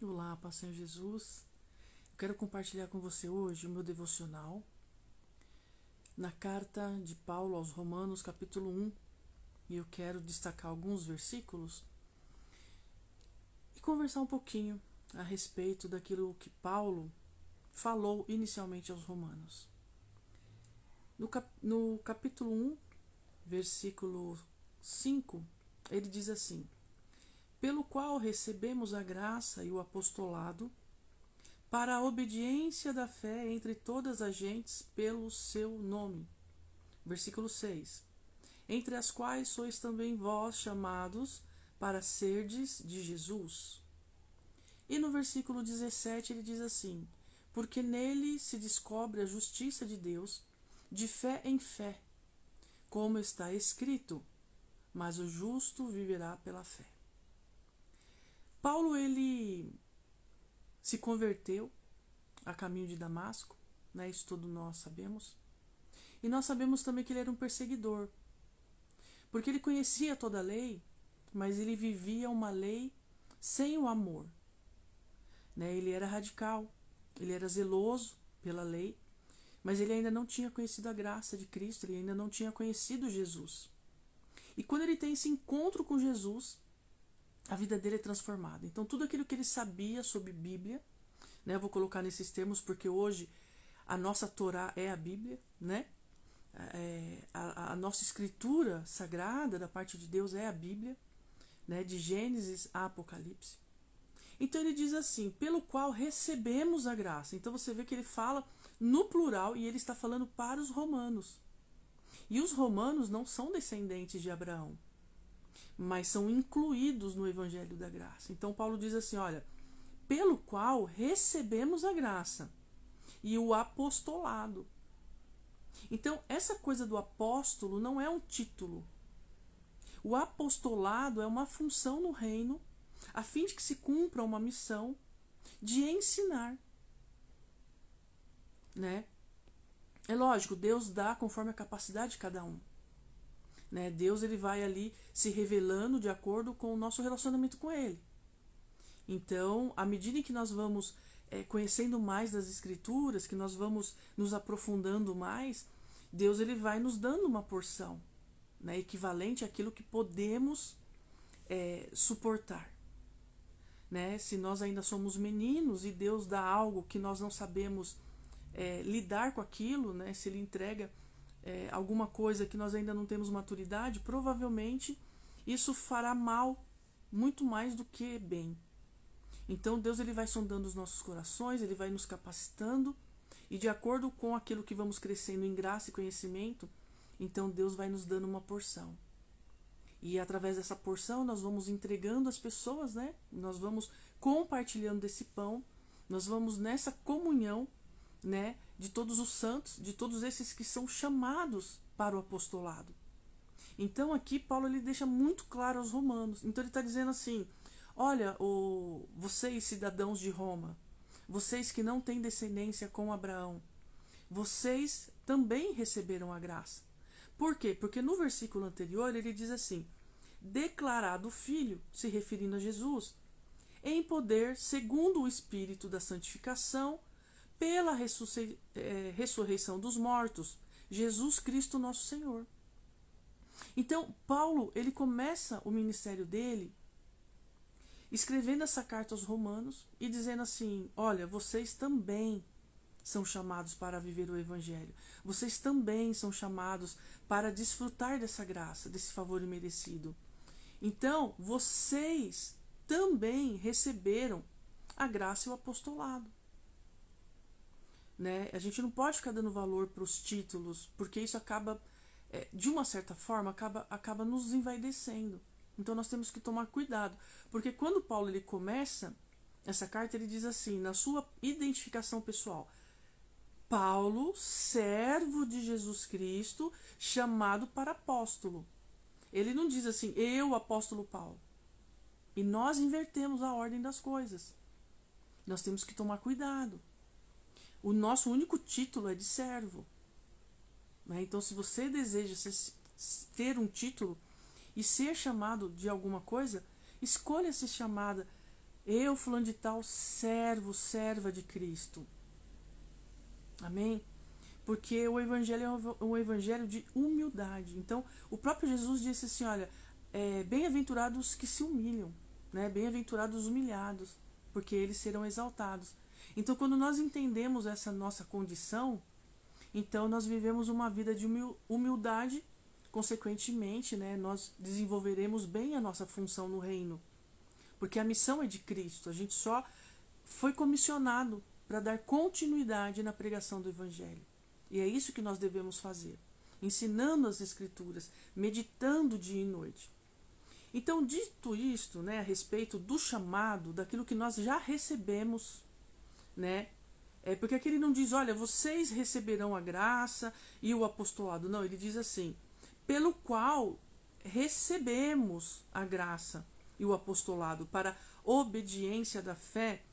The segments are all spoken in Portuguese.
Olá, paz Senhor Jesus. Eu quero compartilhar com você hoje o meu devocional na carta de Paulo aos Romanos, capítulo 1. E eu quero destacar alguns versículos e conversar um pouquinho a respeito daquilo que Paulo falou inicialmente aos Romanos. No capítulo 1, versículo 5, ele diz assim: pelo qual recebemos a graça e o apostolado para a obediência da fé entre todas as gentes pelo seu nome. Versículo 6. Entre as quais sois também vós chamados para serdes de Jesus. E no versículo 17 ele diz assim: porque nele se descobre a justiça de Deus de fé em fé, como está escrito, mas o justo viverá pela fé. Paulo, ele se converteu a caminho de Damasco, né? Isso todos nós sabemos. E nós sabemos também que ele era um perseguidor, porque ele conhecia toda a lei, mas ele vivia uma lei sem o amor, né? Ele era radical, ele era zeloso pela lei, mas ele ainda não tinha conhecido a graça de Cristo, ele ainda não tinha conhecido Jesus. E quando ele tem esse encontro com Jesus, a vida dele é transformada. Então tudo aquilo que ele sabia sobre Bíblia, né, eu vou colocar nesses termos porque hoje a nossa Torá é a Bíblia, né? A nossa escritura sagrada da parte de Deus é a Bíblia, né, de Gênesis a Apocalipse. Então ele diz assim: pelo qual recebemos a graça. Então você vê que ele fala no plural e ele está falando para os romanos. E os romanos não são descendentes de Abraão, mas são incluídos no Evangelho da Graça. Então Paulo diz assim: olha, pelo qual recebemos a graça e o apostolado. Então essa coisa do apóstolo não é um título. O apostolado é uma função no reino, a fim de que se cumpra uma missão de ensinar, né? É lógico, Deus dá conforme a capacidade de cada um, né? Deus, ele vai ali se revelando de acordo com o nosso relacionamento com ele. Então, à medida em que nós vamos conhecendo mais das Escrituras, que nós vamos nos aprofundando mais, Deus, ele vai nos dando uma porção, né, equivalente àquilo que podemos suportar. Né? Se nós ainda somos meninos e Deus dá algo que nós não sabemos lidar com aquilo, né? Se ele entrega alguma coisa que nós ainda não temos maturidade, provavelmente isso fará mal muito mais do que bem. Então Deus, ele vai sondando os nossos corações, ele vai nos capacitando, e de acordo com aquilo que vamos crescendo em graça e conhecimento, então Deus vai nos dando uma porção. E através dessa porção nós vamos entregando às pessoas, né? Nós vamos compartilhando desse pão, nós vamos nessa comunhão, né, de todos os santos, de todos esses que são chamados para o apostolado. Então aqui Paulo, ele deixa muito claro aos romanos. Então ele está dizendo assim: olha, vocês cidadãos de Roma, vocês que não têm descendência com Abraão, vocês também receberam a graça. Por quê? Porque no versículo anterior ele diz assim: declarado filho, se referindo a Jesus, em poder segundo o Espírito da santificação, pela ressurreição dos mortos, Jesus Cristo nosso Senhor. Então Paulo, ele começa o ministério dele escrevendo essa carta aos romanos e dizendo assim: olha, vocês também são chamados para viver o Evangelho. Vocês também são chamados para desfrutar dessa graça, desse favor imerecido. Então, vocês também receberam a graça e o apostolado. Né? A gente não pode ficar dando valor para os títulos, porque isso acaba, de uma certa forma, acaba nos envaidecendo. Então nós temos que tomar cuidado, porque quando Paulo, ele começa essa carta, ele diz assim, na sua identificação pessoal: Paulo, servo de Jesus Cristo, chamado para apóstolo. Ele não diz assim: eu, apóstolo Paulo. E nós invertemos a ordem das coisas. Nós temos que tomar cuidado. O nosso único título é de servo. Né? Então, se você deseja ter um título e ser chamado de alguma coisa, escolha ser chamada Eu, fulano de tal, servo, serva de Cristo. Amém? Porque o evangelho é um evangelho de humildade. Então, o próprio Jesus disse assim, olha, bem-aventurados que se humilham, né? Bem-aventurados os humilhados, porque eles serão exaltados. Então, quando nós entendemos essa nossa condição, então nós vivemos uma vida de humildade, consequentemente, né, nós desenvolveremos bem a nossa função no reino. Porque a missão é de Cristo, a gente só foi comissionado para dar continuidade na pregação do Evangelho. E é isso que nós devemos fazer, ensinando as Escrituras, meditando dia e noite. Então, dito isto, né, a respeito do chamado, daquilo que nós já recebemos, né, porque aqui ele não diz, olha, vocês receberão a graça e o apostolado. Não, ele diz assim, pelo qual recebemos a graça e o apostolado para obediência da fé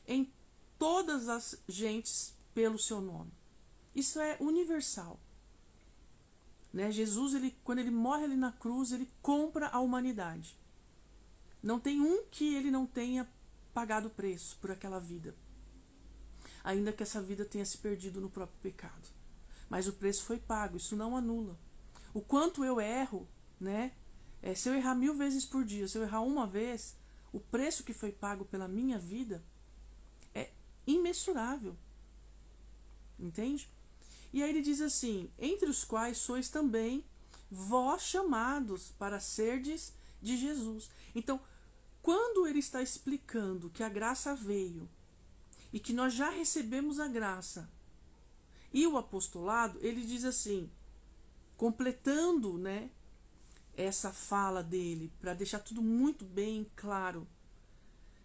em todas as gentes pelo seu nome. Isso é universal. Né? Jesus, quando ele morre ali na cruz, ele compra a humanidade. Não tem um que ele não tenha pagado o preço por aquela vida. Ainda que essa vida tenha se perdido no próprio pecado. Mas o preço foi pago, isso não anula. O quanto eu erro, né? Se eu errar 1000 vezes por dia, se eu errar uma vez, o preço que foi pago pela minha vida é imensurável. Entende? E aí ele diz assim, entre os quais sois também vós chamados para serdes de Jesus. Então, quando ele está explicando que a graça veio e que nós já recebemos a graça e o apostolado, ele diz assim, completando, né, essa fala dele, para deixar tudo muito bem claro,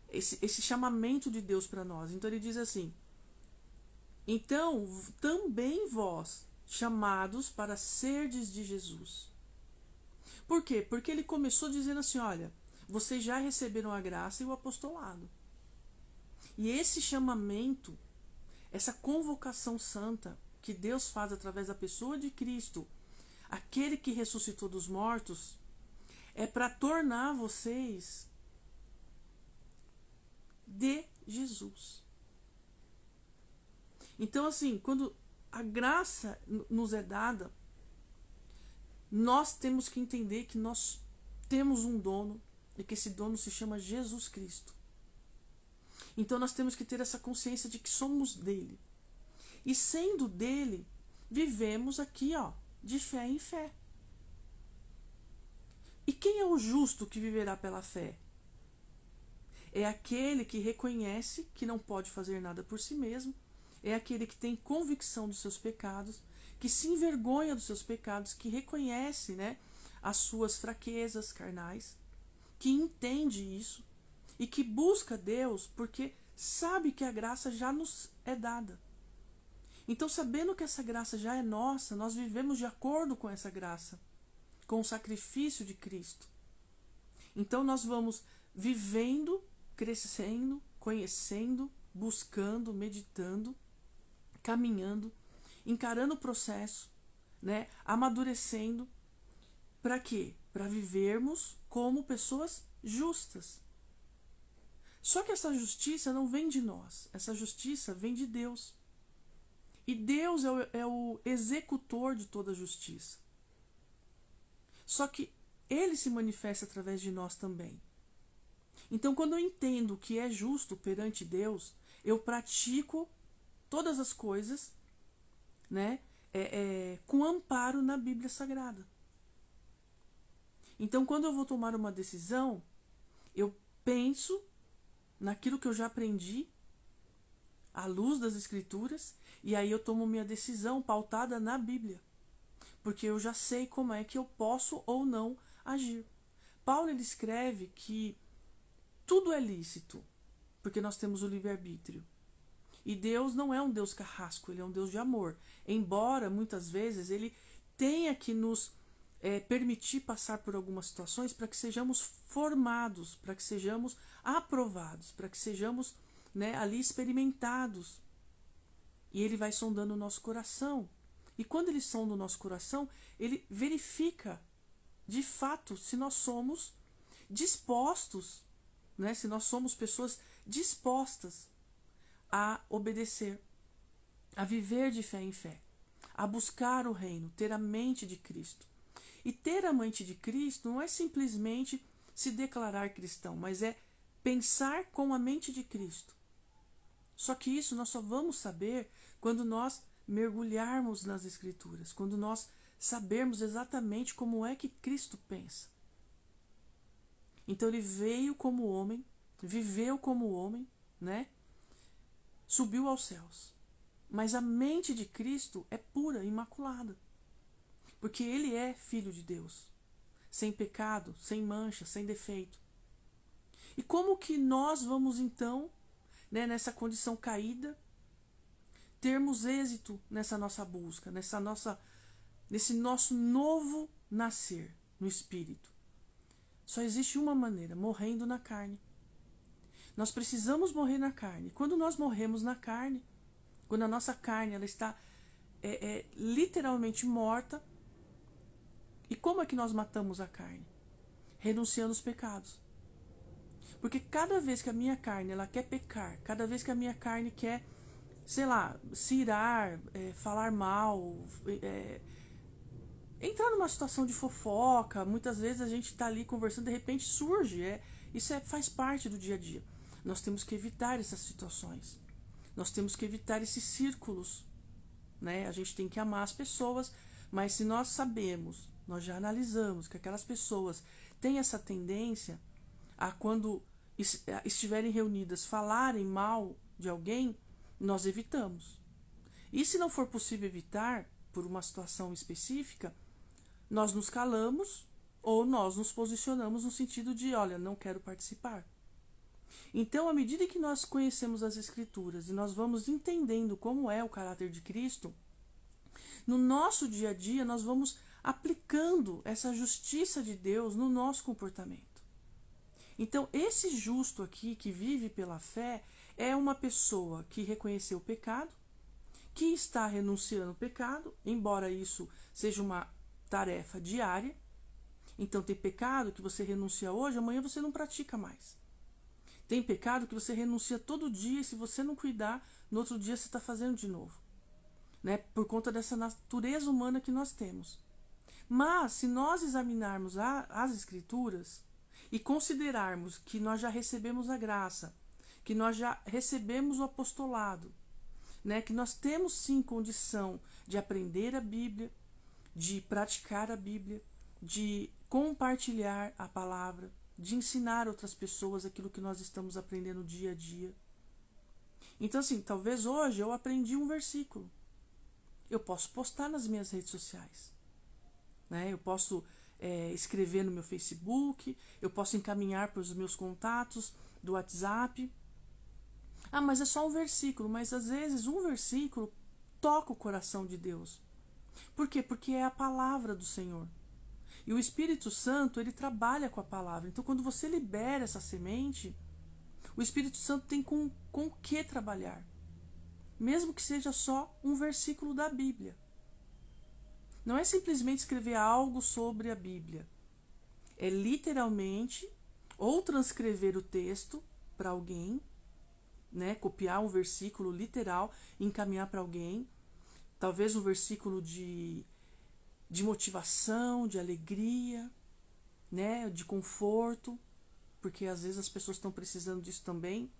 esse chamamento de Deus para nós. Então ele diz assim, então também vós, chamados para serdes de Jesus. Por quê? Porque ele começou dizendo assim, olha, vocês já receberam a graça e o apostolado. E esse chamamento, essa convocação santa que Deus faz através da pessoa de Cristo, aquele que ressuscitou dos mortos, é para tornar vocês de Jesus. Então, assim, quando a graça nos é dada, nós temos que entender que nós temos um dono e que esse dono se chama Jesus Cristo. Então nós temos que ter essa consciência de que somos dele. E sendo dele, vivemos aqui, ó, de fé em fé. E quem é o justo que viverá pela fé? É aquele que reconhece que não pode fazer nada por si mesmo, é aquele que tem convicção dos seus pecados, que se envergonha dos seus pecados, que reconhece, né, as suas fraquezas carnais, que entende isso e que busca Deus porque sabe que a graça já nos é dada. Então, sabendo que essa graça já é nossa, nós vivemos de acordo com essa graça, com o sacrifício de Cristo. Então, nós vamos vivendo, crescendo, conhecendo, buscando, meditando, caminhando, encarando o processo, né, amadurecendo. Para quê? Para vivermos como pessoas justas. Só que essa justiça não vem de nós, essa justiça vem de Deus. E Deus é o executor de toda a justiça. Só que Ele se manifesta através de nós também. Então, quando eu entendo o que é justo perante Deus, eu pratico todas as coisas, né, com amparo na Bíblia Sagrada. Então, quando eu vou tomar uma decisão, eu penso naquilo que eu já aprendi, à luz das Escrituras, e aí eu tomo minha decisão pautada na Bíblia, porque eu já sei como é que eu posso ou não agir. Paulo, ele escreve que tudo é lícito, porque nós temos o livre-arbítrio. E Deus não é um Deus carrasco, Ele é um Deus de amor. Embora, muitas vezes, Ele tenha que nos permitir passar por algumas situações para que sejamos formados, para que sejamos aprovados, para que sejamos, né, ali experimentados. E Ele vai sondando o nosso coração. E quando Ele sonda o nosso coração, Ele verifica, de fato, se nós somos dispostos né? Se nós somos pessoas dispostas a obedecer, a viver de fé em fé, a buscar o reino, ter a mente de Cristo. E ter a mente de Cristo não é simplesmente se declarar cristão, mas é pensar com a mente de Cristo. Só que isso nós só vamos saber quando nós mergulharmos nas Escrituras, quando nós sabermos exatamente como é que Cristo pensa. Então ele veio como homem, viveu como homem, né? Subiu aos céus. Mas a mente de Cristo é pura, imaculada. Porque ele é filho de Deus, sem pecado, sem mancha, sem defeito. E como que nós vamos então, né, nessa condição caída, termos êxito nessa nossa busca, nesse nosso novo nascer no Espírito? Só existe uma maneira, morrendo na carne. Nós precisamos morrer na carne. Quando nós morremos na carne, quando a nossa carne ela está literalmente morta, e como é que nós matamos a carne? Renunciando aos pecados. Porque cada vez que a minha carne ela quer pecar, cada vez que a minha carne quer, sei lá, se irar, falar mal, entrar numa situação de fofoca, muitas vezes a gente está ali conversando, de repente surge, isso faz parte do dia a dia. Nós temos que evitar essas situações. Nós temos que evitar esses círculos, né? A gente tem que amar as pessoas, mas se nós sabemos, nós já analisamos que aquelas pessoas têm essa tendência a, quando estiverem reunidas, falarem mal de alguém, nós evitamos. E se não for possível evitar, por uma situação específica, nós nos calamos ou nós nos posicionamos no sentido de, olha, não quero participar. Então, à medida que nós conhecemos as Escrituras e nós vamos entendendo como é o caráter de Cristo, no nosso dia a dia nós vamos aplicando essa justiça de Deus no nosso comportamento. Então, esse justo aqui, que vive pela fé, é uma pessoa que reconheceu o pecado, que está renunciando ao pecado, embora isso seja uma tarefa diária. Então, tem pecado que você renuncia hoje, amanhã você não pratica mais. Tem pecado que você renuncia todo dia e se você não cuidar, no outro dia você está fazendo de novo, né? Por conta dessa natureza humana que nós temos. Mas, se nós examinarmos as Escrituras e considerarmos que nós já recebemos a graça, que nós já recebemos o apostolado, né? Que nós temos sim condição de aprender a Bíblia, de praticar a Bíblia, de compartilhar a palavra, de ensinar outras pessoas aquilo que nós estamos aprendendo dia a dia. Então, assim, talvez hoje eu aprendi um versículo. Eu posso postar nas minhas redes sociais, né? Eu posso escrever no meu Facebook, eu posso encaminhar para os meus contatos do WhatsApp. Ah, mas é só um versículo. Mas às vezes um versículo toca o coração de Deus. Por quê? Porque é a palavra do Senhor. E o Espírito Santo, ele trabalha com a palavra. Então, quando você libera essa semente, o Espírito Santo tem com o que trabalhar. Mesmo que seja só um versículo da Bíblia. Não é simplesmente escrever algo sobre a Bíblia. É literalmente ou transcrever o texto para alguém, né? Copiar um versículo literal e encaminhar para alguém. Talvez um versículo de motivação, de alegria, né, de conforto, porque às vezes as pessoas estão precisando disso também.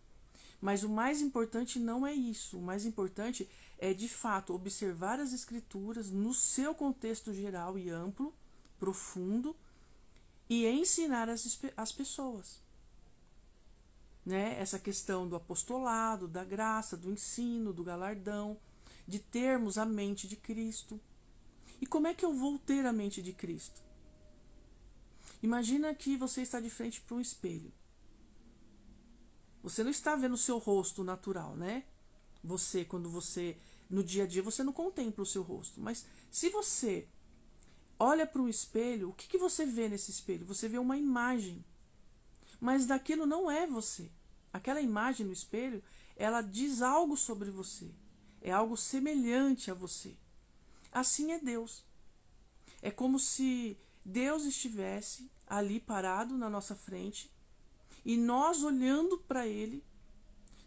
Mas o mais importante não é isso. O mais importante é, de fato, observar as Escrituras no seu contexto geral e amplo, profundo, e ensinar as pessoas. Né? Essa questão do apostolado, da graça, do ensino, do galardão, de termos a mente de Cristo. E como é que eu vou ter a mente de Cristo? Imagina que você está de frente para um espelho. Você não está vendo o seu rosto natural, né? No dia a dia, você não contempla o seu rosto. Mas se você olha para um espelho, o que você vê nesse espelho? Você vê uma imagem. Mas daquilo não é você. Aquela imagem no espelho, ela diz algo sobre você. É algo semelhante a você. Assim é Deus. É como se Deus estivesse ali parado na nossa frente e nós olhando para ele,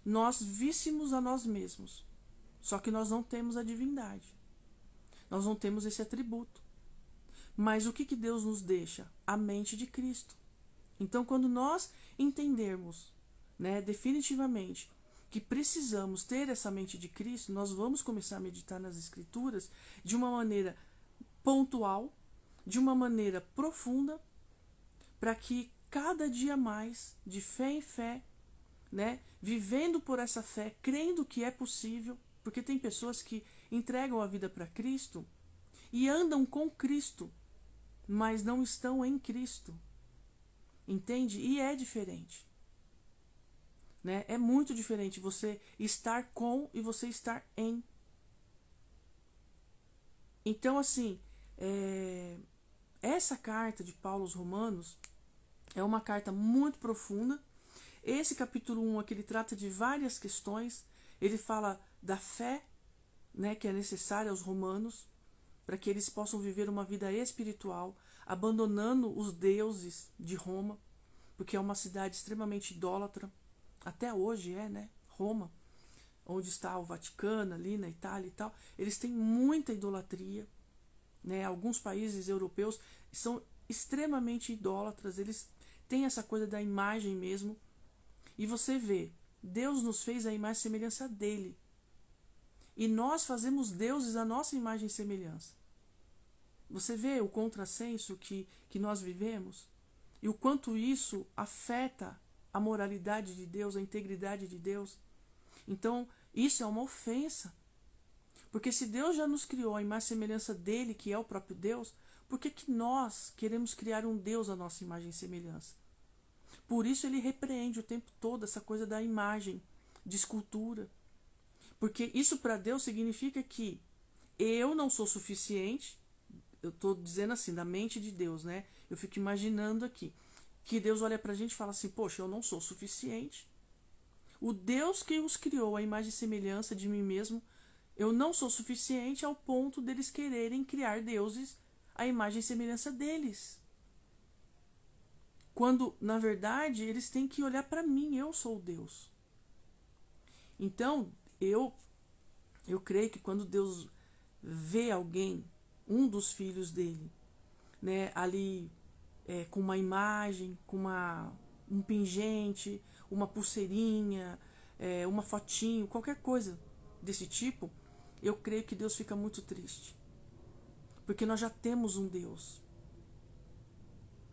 nós víssemos a nós mesmos. Só que nós não temos a divindade. Nós não temos esse atributo. Mas o que Deus nos deixa? A mente de Cristo. Então, quando nós entendermos, né, definitivamente que precisamos ter essa mente de Cristo, nós vamos começar a meditar nas Escrituras de uma maneira pontual, de uma maneira profunda, para que cada dia mais, de fé em fé, né, vivendo por essa fé, crendo que é possível, porque tem pessoas que entregam a vida para Cristo e andam com Cristo, mas não estão em Cristo. Entende? E é diferente. Né? É muito diferente você estar com e você estar em. Então, assim, essa carta de Paulo aos Romanos é uma carta muito profunda. Esse capítulo 1 aqui, ele trata de várias questões. Ele fala da fé, né, que é necessária aos romanos para que eles possam viver uma vida espiritual, abandonando os deuses de Roma, porque é uma cidade extremamente idólatra. Até hoje né? Roma, onde está o Vaticano, ali na Itália e tal, eles têm muita idolatria. Né? Alguns países europeus são extremamente idólatras, eles têm essa coisa da imagem mesmo. E você vê, Deus nos fez a imagem e semelhança dele. E nós fazemos deuses à nossa imagem e semelhança. Você vê o contrassenso que nós vivemos? E o quanto isso afeta a moralidade de Deus, a integridade de Deus. Então, isso é uma ofensa. Porque se Deus já nos criou a imagem e semelhança dele, que é o próprio Deus, por que nós queremos criar um Deus à nossa imagem e semelhança? Por isso ele repreende o tempo todo essa coisa da imagem, de escultura. Porque isso para Deus significa que eu não sou suficiente. Eu estou dizendo assim, da mente de Deus, né? Eu fico imaginando aqui que Deus olha para a gente e fala assim, poxa, eu não sou suficiente. O Deus que os criou, a imagem e semelhança de mim mesmo, eu não sou suficiente ao ponto deles quererem criar deuses à imagem e semelhança deles. Quando, na verdade, eles têm que olhar para mim, eu sou Deus. Então, eu creio que quando Deus vê alguém, um dos filhos dele, né, ali com uma imagem, com um pingente, uma pulseirinha, uma fotinho, qualquer coisa desse tipo, eu creio que Deus fica muito triste. Porque nós já temos um Deus.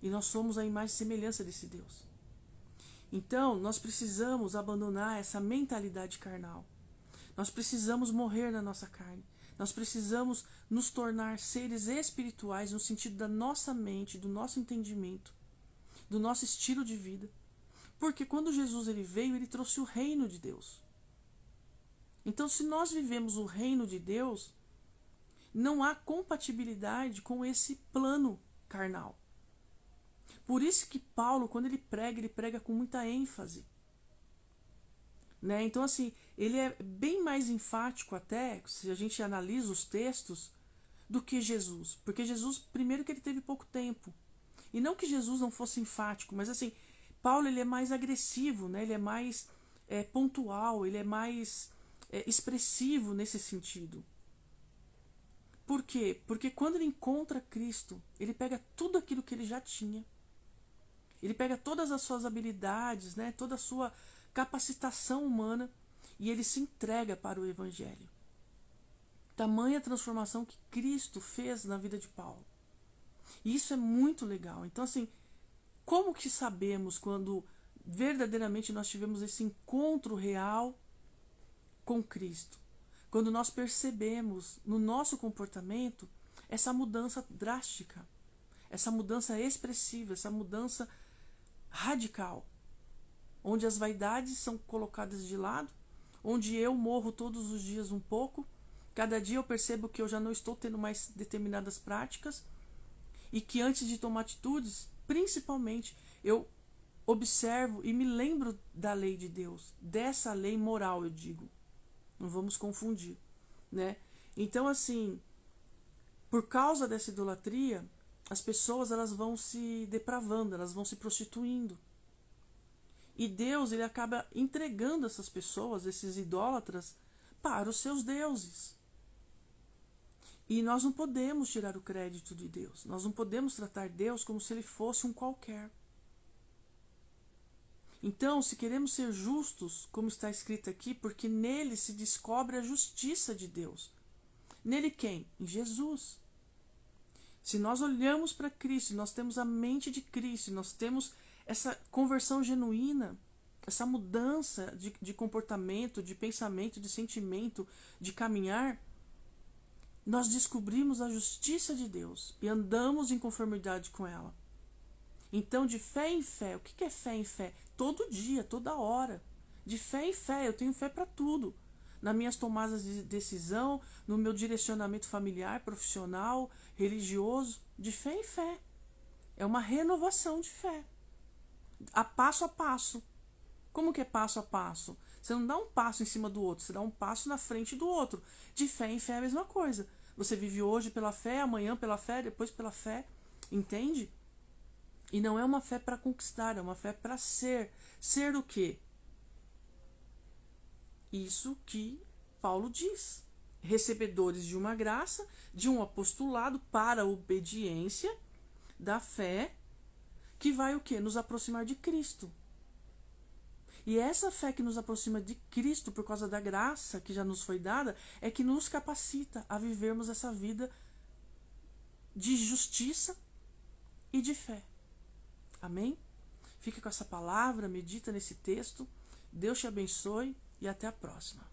E nós somos a imagem e semelhança desse Deus. Então, nós precisamos abandonar essa mentalidade carnal. Nós precisamos morrer na nossa carne. Nós precisamos nos tornar seres espirituais no sentido da nossa mente, do nosso entendimento, do nosso estilo de vida. Porque quando Jesus ele veio, ele trouxe o reino de Deus. Então, se nós vivemos o reino de Deus, não há compatibilidade com esse plano carnal. Por isso que Paulo, quando ele prega com muita ênfase. Né? Então, assim, ele é bem mais enfático até, se a gente analisa os textos, do que Jesus. Porque Jesus, primeiro que ele teve pouco tempo. E não que Jesus não fosse enfático, mas assim, Paulo ele é mais agressivo, né? Ele é mais pontual, ele é mais expressivo nesse sentido. Por quê? Porque quando ele encontra Cristo, ele pega tudo aquilo que ele já tinha. Ele pega todas as suas habilidades, né? Toda a sua capacitação humana e ele se entrega para o Evangelho. Tamanha transformação que Cristo fez na vida de Paulo. E isso é muito legal. Então, assim, como que sabemos quando verdadeiramente nós tivemos esse encontro real com Cristo? Quando nós percebemos no nosso comportamento essa mudança drástica, essa mudança expressiva, essa mudança radical, onde as vaidades são colocadas de lado, onde eu morro todos os dias um pouco, cada dia eu percebo que eu já não estou tendo mais determinadas práticas e que antes de tomar atitudes, principalmente, eu observo e me lembro da lei de Deus, dessa lei moral, eu digo. Não vamos confundir, né? Então, assim, por causa dessa idolatria, as pessoas elas vão se depravando, elas vão se prostituindo. E Deus, ele acaba entregando essas pessoas, esses idólatras, para os seus deuses. E nós não podemos tirar o crédito de Deus. Nós não podemos tratar Deus como se ele fosse um qualquer. Então, se queremos ser justos, como está escrito aqui, porque nele se descobre a justiça de Deus. Nele quem? Em Jesus. Se nós olhamos para Cristo, nós temos a mente de Cristo, nós temos essa conversão genuína, essa mudança de comportamento, de pensamento, de sentimento, de caminhar, nós descobrimos a justiça de Deus e andamos em conformidade com ela. Então, de fé em fé, o que é fé em fé? Todo dia, toda hora. De fé em fé, eu tenho fé para tudo. Nas minhas tomadas de decisão, no meu direcionamento familiar, profissional, religioso, de fé em fé. É uma renovação de fé. A passo. Como que é passo a passo? Você não dá um passo em cima do outro, você dá um passo na frente do outro. De fé em fé é a mesma coisa. Você vive hoje pela fé, amanhã pela fé, depois pela fé. Entende? E não é uma fé para conquistar, é uma fé para ser. Ser o quê? Isso que Paulo diz. Recebedores de uma graça, de um apostolado para a obediência da fé, que vai o quê? Nos aproximar de Cristo. E essa fé que nos aproxima de Cristo por causa da graça que já nos foi dada, é que nos capacita a vivermos essa vida de justiça e de fé. Amém? Fica com essa palavra, medita nesse texto. Deus te abençoe e até a próxima.